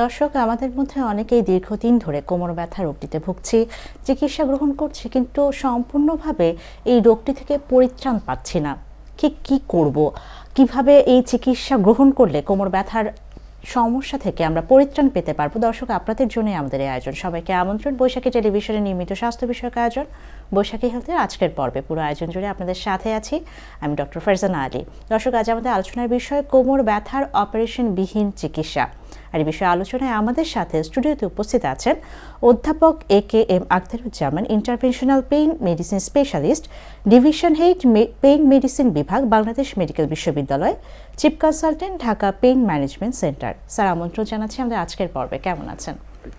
দর্শক, আমাদের মধ্যে অনেকেই দীর্ঘদিন ধরে কোমর ব্যথা রোগটিতে ভুগছি, চিকিৎসা গ্রহণ করছি, কিন্তু সম্পূর্ণভাবে এই রোগটি থেকে পরিত্রাণ পাচ্ছি না। কি করব, কিভাবে এই চিকিৎসা গ্রহণ করলে কোমর ব্যথার সমস্যা থেকে আমরা পরিত্রাণ পেতে পারবো? দর্শক, আপনাদের জন্য আমাদের এই আয়োজন। সবাইকে আমন্ত্রণ বৈশাখী টেলিভিশনে নিয়মিত স্বাস্থ্য বিষয়ক আয়োজন বৈশাখী হেলথের আজকের পর্বে। পুরো আয়োজন জুড়ে আপনাদের সাথে আছি আমি ডক্টর ফারজানা আলী। দর্শক, আজ আমাদের আলোচনার বিষয় কোমর ব্যথার অপারেশনবিহীন চিকিৎসা। আর এই বিষয়ে আলোচনায় আমাদের সাথে স্টুডিওতে উপস্থিত আছেন অধ্যাপক AKM Akhtaruzzaman, interventional pain medicine specialist, division head pain medicine বিভাগ, বাংলাদেশ মেডিকেল বিশ্ববিদ্যালয়, chief consultant, Dhaka pain management centre. Sir, আমন্ত্রণ জানাচ্ছি আমাদের আজকের পর্বে। কেমন আছেন?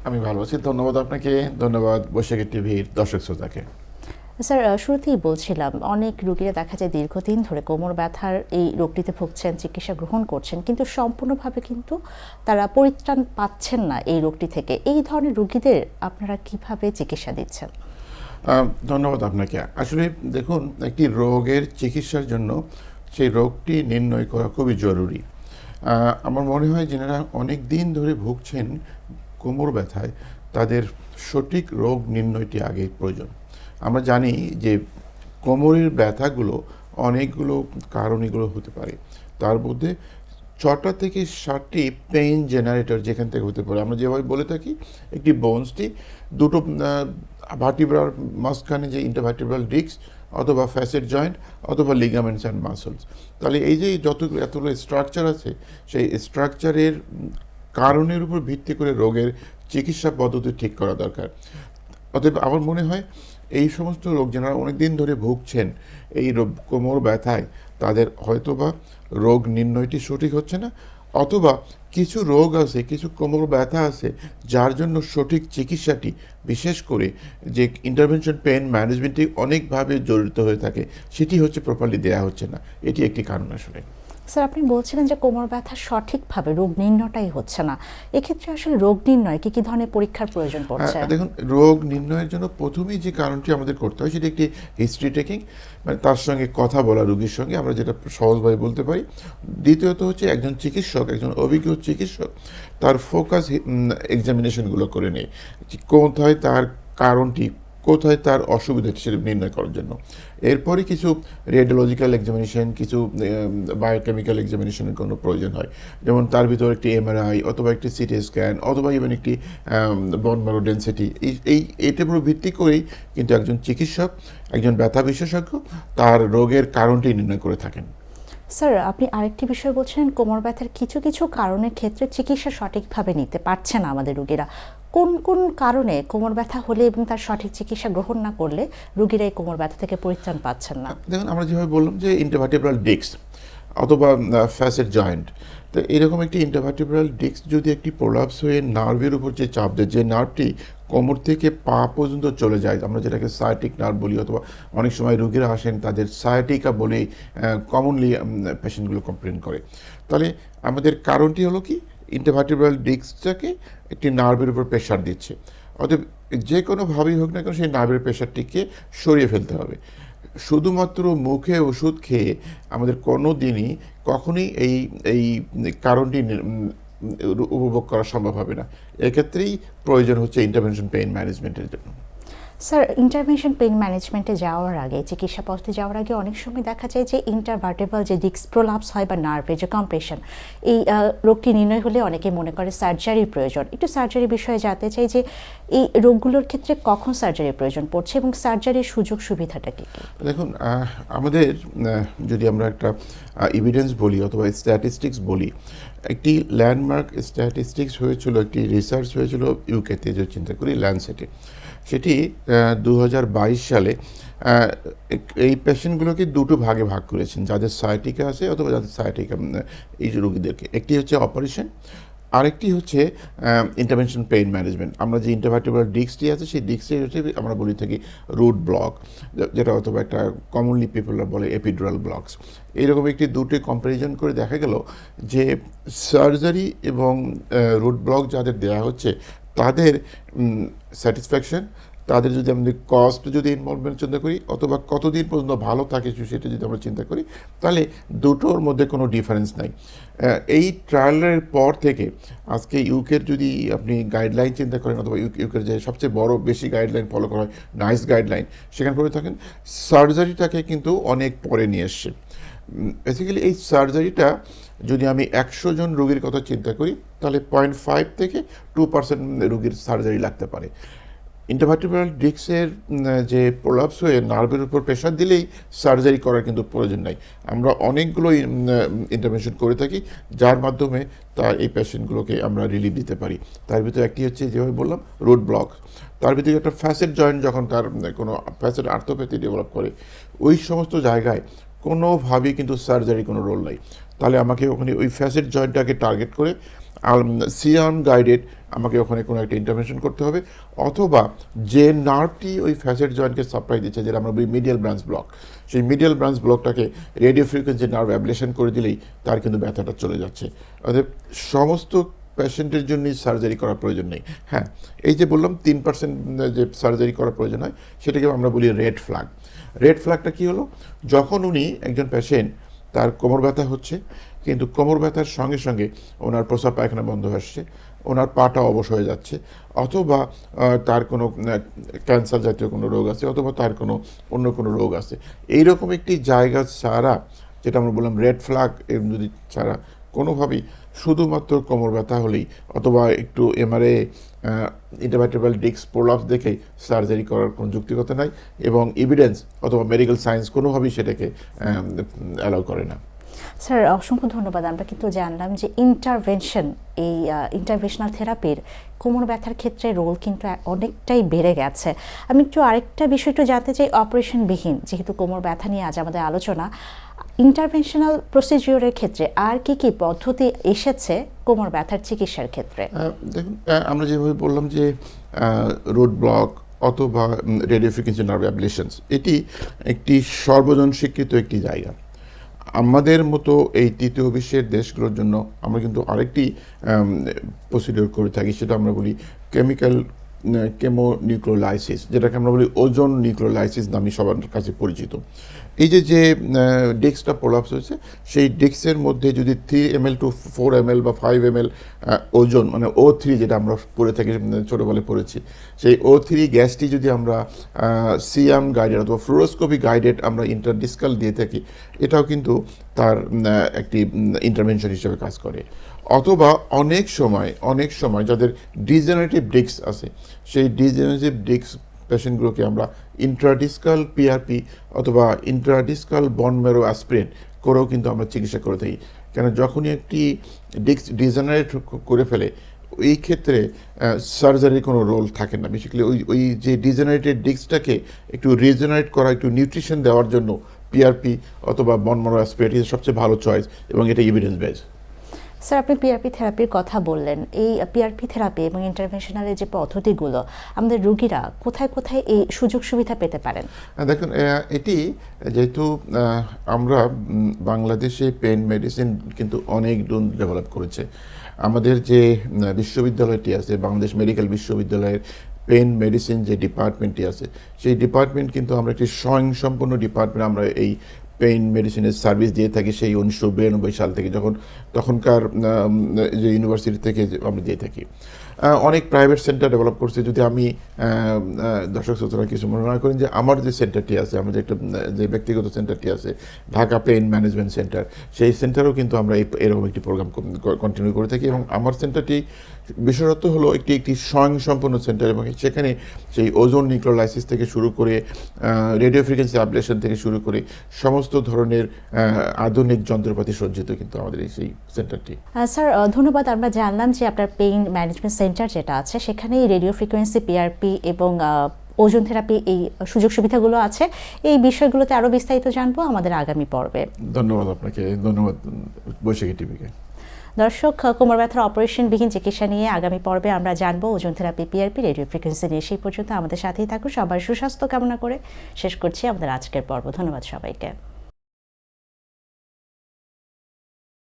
আমি ভালো আছি, ধন্যবাদ আপনাকে, ধন্যবাদ বৈশাখী টিভির দর্শক শ্রোতাকে। স্যার, শুরুতেই বলছিলাম, অনেক রোগীরা দেখা যায় দীর্ঘদিন ধরে কোমর ব্যথার এই রোগটিতে ভুগছেন, চিকিৎসা গ্রহণ করছেন, কিন্তু সম্পূর্ণভাবে কিন্তু তারা পরিত্রাণ পাচ্ছেন না এই রোগটি থেকে। এই ধরনের রোগীদের আপনারা কিভাবে চিকিৎসা দিচ্ছেন? ধন্যবাদ আপনাকে। আসলে দেখুন, একটি রোগের চিকিৎসার জন্য সেই রোগটি নির্ণয় করা খুবই জরুরি। আমার মনে হয় যারা অনেক দিন ধরে ভুগছেন কোমর ব্যথায়, তাদের সঠিক রোগ নির্ণয়টি আগে প্রয়োজন। আমরা জানি যে কোমরের ব্যথাগুলো অনেকগুলো কারণগুলো হতে পারে। তার মধ্যে 6টা থেকে 7টি পেইন জেনারেটর যেখান থেকে হতে পারে। আমরা যেভাবে বলে থাকি, একটি বোনসটি দুটো ভার্টিব্রার মাঝখানে যে ইন্টারভার্টিব্রাল ডিস্ক অথবা ফ্যাসেট জয়েন্ট অথবা লিগামেন্টস অ্যান্ড মাসলস। তাহলে এই যে এতগুলো স্ট্রাকচার আছে, সেই স্ট্রাকচারের কারণের উপর ভিত্তি করে রোগের চিকিৎসা পদ্ধতি ঠিক করা দরকার। অতএব আমার মনে হয় এই সমস্ত রোগ যারা অনেকদিন ধরে ভুগছেন এই কোমর ব্যথায়, তাদের হয়তোবা রোগ নির্ণয়টি সঠিক হচ্ছে না, অথবা কিছু রোগ আছে, কিছু কোমর ব্যথা আছে যার জন্য সঠিক চিকিৎসাটি, বিশেষ করে যে ইন্টারভেনশন পেইন ম্যানেজমেন্টটি অনেকভাবে জড়িত হয়ে থাকে, সেটি হচ্ছে প্রপারলি দেওয়া হচ্ছে না। এটি একটি কারণ আসলে। স্যার, আপনি বলছিলেন যে কোমর ব্যথা সঠিকভাবে রোগ নির্ণয়টাই হচ্ছে না। এক্ষেত্রে আসলে রোগ নির্ণয় কি ধরনের পরীক্ষার প্রয়োজন পড়ছে? দেখুন, রোগ নির্ণয়ের জন্য প্রথমেই যে কারণটি আমাদের করতে হয় সেটা একটি হিস্ট্রি টেকিং, মানে তার সঙ্গে কথা বলা রোগীর সঙ্গে, আমরা যেটা সহজভাবে বলতে পারি। দ্বিতীয়ত হচ্ছে একজন চিকিৎসক, একজন অভিজ্ঞ চিকিৎসক তার ফোকাস এক্সামিনেশনগুলো করে নেয়, কোথায় তার কারণটি, কোথায় তার অসুবিধাটি সেটা নির্ণয় করার জন্য। এরপরে কিছু রেডিওলজিক্যাল এক্সামিনেশন, কিছু বায়োকেমিক্যাল এক্সামিনেশনের কোনো প্রয়োজন হয়। যেমন তার ভিতরে একটি MRI অথবা একটি CT স্ক্যান অথবা ইভেন একটি বোন ম্যারো ডেনসিটি, এইটার উপর ভিত্তি করেই কিন্তু একজন চিকিৎসক, একজন ব্যথা বিশেষজ্ঞ তার রোগের কারণটি নির্ণয় করে থাকেন। স্যার, আপনি আরেকটি বিষয় বলছিলেন, কোমর ব্যথার কিছু কিছু কারণের ক্ষেত্রে চিকিৎসা সঠিকভাবে নিতে পারছে না আমাদের রোগীরা। কোন কোন কারণে কোমর ব্যথা হলে এবং তার সঠিক চিকিৎসা গ্রহণ না করলে রোগীরা এই কোমর ব্যথা থেকে পরিত্রাণ পাচ্ছেন না? দেখুন, আমরা যেভাবে বললাম যে ইন্টারভার্টিব্রাল ডিস্ক অথবা ফ্যাসেট জয়েন্ট, তো এরকম একটি ইন্টারভার্টিব্রাল ডিস্ক যদি একটি প্রোলাপস হয়ে নার্ভের উপর যে চাপ দেয়, যে নার্ভটি কোমর থেকে পা পর্যন্ত চলে যায়, আমরা যেটাকে সায়াটিক নার্ভ বলি, অথবা অনেক সময় রোগীরা আসেন তাদের সায়াটিকা বলেই কমনলি পেশেন্টগুলো কমপ্লেন করে। তাহলে আমাদের কারণটি হলো কি, ইন্টারভার্টিব্রাল ডিস্কটাকে একটি নার্ভের উপর প্রেশার দিচ্ছে। অতএব যে কোনোভাবেই হোক না কেন, সেই নার্ভের প্রেশারটিকে সরিয়ে ফেলতে হবে। শুধুমাত্র মুখে ওষুধ খেয়ে আমাদের কোনো দিনই কখনোই এই কারণটি উপভোগ করা সম্ভব হবে না। এক্ষেত্রেই প্রয়োজন হচ্ছে ইন্টারভেনশন পেইন ম্যানেজমেন্টের জন্য। স্যার, ইন্টারভেনশন পেইন ম্যানেজমেন্টে যাওয়ার আগে, চিকিৎসা পদ্ধতি যাওয়ার আগে অনেক সময় দেখা যায় যে ইন্টারভার্টেবল যে ডিস্ক প্রোলাপস হয় বা নার্ভের যে কম্প্রেশন, এই রোগটি নির্ণয় হলে অনেকে মনে করে সার্জারির প্রয়োজন। একটু সার্জারি বিষয়ে জানতে চাই যে এই রোগগুলোর ক্ষেত্রে কখন সার্জারির প্রয়োজন পড়ছে এবং সার্জারির সুযোগ সুবিধাটা কী? দেখুন, আমাদের যদি আমরা একটা এভিডেন্স বলি অথবা স্ট্যাটিস্টিক্স বলি, একটি ল্যান্ডমার্ক স্ট্যাটিস্টিক্স হয়েছিল, একটি রিসার্চ হয়েছিল ইউকেতে, যে চিন্তা করি ল্যান্ডসেটে। সেটি 2022 সালে এই পেশেন্টগুলোকে দুটো ভাগে ভাগ করেছেন, যাদের সায়াটিকা আছে অথবা যাদের সায়াটিকা, এই যে রোগীদেরকে। একটি হচ্ছে অপারেশন, আরেকটি হচ্ছে ইন্টারভেনশন পেইন ম্যানেজমেন্ট। আমরা যে ইন্টারভার্টিব্রাল ডিস্কটি আছে, সেই ডিস্কটি হচ্ছে আমরা বলি থাকি রুট ব্লক, যেটা অথবা একটা কমনলি পিপলরা বলে এপিডুরাল ব্লকস। এইরকম একটি দুটি কম্প্যারিজন করে দেখা গেল যে সার্জারি এবং রুট ব্লক যাদের দেওয়া হচ্ছে, তাদের স্যাটিসফ্যাকশন তাদের যদি আমরা কস্ট যদি ইনভলভমেন্ট চিন্তা করি অথবা কতদিন পর্যন্ত ভালো থাকে সেটা যদি আমরা চিন্তা করি, তাহলে দুটোর মধ্যে কোনো ডিফারেন্স নাই। এই ট্রায়ালের পর থেকে আজকে ইউকের যদি আপনি গাইডলাইন চিন্তা করেন অথবা ইউকের যে সবচেয়ে বড় বেশি গাইডলাইন ফলো করা হয় নাইস গাইডলাইন, সেখানে করে থাকেন সার্জারিটাকে কিন্তু অনেক পরে নিয়ে এসছে। বেসিক্যালি এই সার্জারিটা যদি আমি 100 জন রোগীর কথা চিন্তা করি তাহলে 0.5 থেকে 2% রোগীর সার্জারি লাগতে পারে। ইন্টারভার্টিব্রাল ডিস্কের যে প্রলাপস হয়ে নার্ভের উপর প্রেশার দিলেই সার্জারি করার কিন্তু প্রয়োজন নাই। আমরা অনেকগুলো ইন্টারভেনশন করে থাকি যার মাধ্যমে তার এই পেশেন্টগুলোকে আমরা রিলিফ দিতে পারি। তার ভিতরে একটি হচ্ছে যেভাবে বললাম রুট ব্লক, তার ভিতরে একটা ফ্যাসেট জয়েন্ট যখন তার কোনো ফ্যাসেট আর্থোপ্যাথি ডেভেলপ করে ওই সমস্ত জায়গায় কোনোভাবেই কিন্তু সার্জারি কোনো রোল নাই। তাহলে আমাকে ওখানে ওই ফ্যাসেট জয়েন্টটাকে টার্গেট করে সিয়ান গাইডেড আমাকে ওখানে কোনো একটা ইন্টারভেনশন করতে হবে, অথবা যে নার্ভটি ওই ফ্যাসেট জয়েন্টকে সাপ্লাই দিচ্ছে যেটা আমরা বলি মিডিয়াল ব্রাঞ্চ ব্লক, সেই মিডিয়াল ব্রাঞ্চ ব্লকটাকে রেডিও ফ্রিকোয়েন্সি নার্ভ অ্যাবলেশন করে দিলেই তার কিন্তু ব্যথাটা চলে যাচ্ছে। অর্থাৎ সমস্ত পেশেন্টের জন্যই সার্জারি করার প্রয়োজন নেই। হ্যাঁ, এই যে বললাম 3% যে সার্জারি করার প্রয়োজন হয় সেটাকে আমরা বলি রেড ফ্ল্যাগ। রেড ফ্ল্যাগটা কী হলো, যখন উনি একজন পেশেন্ট তার কোমর ব্যথা হচ্ছে কিন্তু কোমর ব্যথার সঙ্গে সঙ্গে ওনার প্রস্রাব পায়খানা বন্ধ আসছে, ওনার পাটা অবশ হয়ে যাচ্ছে, অথবা তার কোনো ক্যান্সার জাতীয় কোনো রোগ আছে, অথবা তার কোনো অন্য কোনো রোগ আছে, এইরকম একটি জায়গা ছাড়া যেটা আমরা বললাম রেড ফ্ল্যাগ যদি ছাড়া কোনোভাবেই শুধুমাত্র কোমর ব্যথা হলেই অথবা একটু এমআরআই ইন্টারভার্টিব্রাল ডিস্ক প্রলাপস দেখেই সার্জারি করার কোনো যুক্তিকতা নাই এবং এভিডেন্স অথবা মেডিকেল সায়েন্স কোনোভাবেই সেটাকে অ্যালাউ করে না। স্যার অসংখ্য ধন্যবাদ। আমরা কিন্তু জানলাম যে ইন্টারভেনশন, এই ইন্টারভেনশনাল থেরাপির কোমর ব্যথার ক্ষেত্রে রোল কিন্তু অনেকটাই বেড়ে গেছে। আমি একটু আরেকটা বিষয় একটু জানতে চাই, অপারেশনবিহীন যেহেতু কোমর ব্যথা নিয়ে আজ আমাদের আলোচনা, ইন্টারভেনশনাল প্রসিডিওরের ক্ষেত্রে আর কি কি পদ্ধতি এসেছে কোমর ব্যথার চিকিৎসার ক্ষেত্রে? দেখুন, আমরা যেভাবে বললাম যে রুট ব্লক অথবা রেডিও ফ্রিকোয়েন্সি নার্ভ অ্যাবলেশনস, এটি একটি সর্বজন স্বীকৃত একটি জায়গা। আমাদের মতো এই তৃতীয় বিশ্বের দেশগুলোর জন্য আমরা কিন্তু আরেকটি প্রসিডিওর করে থাকি, সেটা আমরা বলি কেমোনিউক্লিওলাইসিস, যেটাকে আমরা বলি ওজন নিউক্লিওলাইসিস নামে সবার কাছে পরিচিত। এই যে ডিস্কটা প্রলাপস হয়েছে সেই ডিস্কের মধ্যে যদি 3 ml to 4 ml বা 5 ml ওজন মানে O3 যেটা আমরা পড়ে থাকি ছোটোবেলায় পড়েছি, সেই O3 গ্যাসটি যদি আমরা সিয়াম গাইডেড অথবা ফ্লোরোস্কোপি গাইডেড আমরা ইন্টারডিসকাল দিয়ে থাকি, এটাও কিন্তু তার একটি ইন্টারভেনশন হিসেবে কাজ করে। অথবা অনেক সময় যাদের ডিজেনারেটিভ ডিস্ক আছে সেই ডিজেনারেটিভ ডিস্ক পেশেন্টগুলোকে আমরা ইন্ট্রাডিসকাল পিআরপি অথবা ইন্ট্রাডিসকাল বন ম্যারো অ্যাসপিরেট করেও কিন্তু আমরা চিকিৎসা করে থাকি। কেন যখনই একটি ডিস্ক ডিজেনারেট করে ফেলে এই ক্ষেত্রে সার্জারির কোনো রোল থাকে না। বেসিক্যালি ওই যে ডিজেনারেটেড ডিস্কটাকে একটু রিজেনারেট করা, একটু নিউট্রিশন দেওয়ার জন্য পিআরপি অথবা বন ম্যারো অ্যাসপিরেট সবচেয়ে ভালো চয়েস এবং এটা এভিডেন্স বেস। স্যার, আপনি পিআরপি থেরাপির কথা বললেন। এই পিআরপি থেরাপি এবং ইন্টারভেনশনালের যে পদ্ধতিগুলো আমাদের রোগীরা কোথায় কোথায় এই সুযোগ সুবিধা পেতে পারেন? দেখুন, এটি যেহেতু আমরা বাংলাদেশে পেন মেডিসিন কিন্তু অনেক ডেভেলপ করেছে। আমাদের যে বিশ্ববিদ্যালয়টি আছে বাংলাদেশ মেডিকেল বিশ্ববিদ্যালয়ের পেন মেডিসিন যে ডিপার্টমেন্টটি আছে সেই ডিপার্টমেন্ট কিন্তু আমরা একটি স্বয়ংসম্পূর্ণ ডিপার্টমেন্ট। আমরা এই পেইন মেডিসিনের সার্ভিস দিয়ে থাকি সেই 1992 সাল থেকে, তখনকার যে ইউনিভার্সিটি থেকে আমরা দিয়ে থাকি। অনেক প্রাইভেট সেন্টার ডেভেলপ করছে। যদি আমি দর্শক শ্রোতারা কিছু মনে না করেন যে আমার যে সেন্টারটি আছে, আমাদের একটা যে ব্যক্তিগত সেন্টারটি আছে ঢাকা পেইন ম্যানেজমেন্ট সেন্টার, সেই সেন্টারেও কিন্তু আমরা এরকম একটি প্রোগ্রাম কন্টিনিউ করে থাকি এবং আমার সেন্টারটি বিশেষত হলো একটি স্বয়ংসম্পূর্ণ সেন্টার এবং সেখানে সেই ওজন নিউক্লিওলাইসিস থেকে শুরু করে রেডিও ফ্রিকোয়েন্সি অ্যাবলেশন থেকে শুরু করে সমস্ত ধরনের আধুনিক যন্ত্রপাতি সজ্জিত কিন্তু আমাদের এই সেই সেন্টারটি। স্যার ধন্যবাদ। আমরা জানলাম যে আপনার পেইন ম্যানেজমেন্ট সেন্টার যেটা আছে সেখানে রেডিও ফ্রিকোয়েন্সি পিআরপি এবং ওজন থেরাপি এই সুযোগ সুবিধাগুলো আছে। এই বিষয়গুলোতে আরও বিস্তারিত জানবো আমাদের আগামী পর্বে। ধন্যবাদ আপনাকে, ধন্যবাদ বৈশাখী টিভিকে। দর্শক, কোমর ব্যথার অপারেশনবিহীন চিকিৎসা নিয়ে আগামী পর্বে আমরা জানবো ওজন থেরাপি, পিআরপি, রেডিও ফ্রিকোয়েন্সি নিয়ে। সেই পর্যন্ত আমাদের সাথেই থাকুন। সবার সুস্বাস্থ্য কামনা করে শেষ করছি আমাদের আজকের পর্ব। ধন্যবাদ সবাইকে।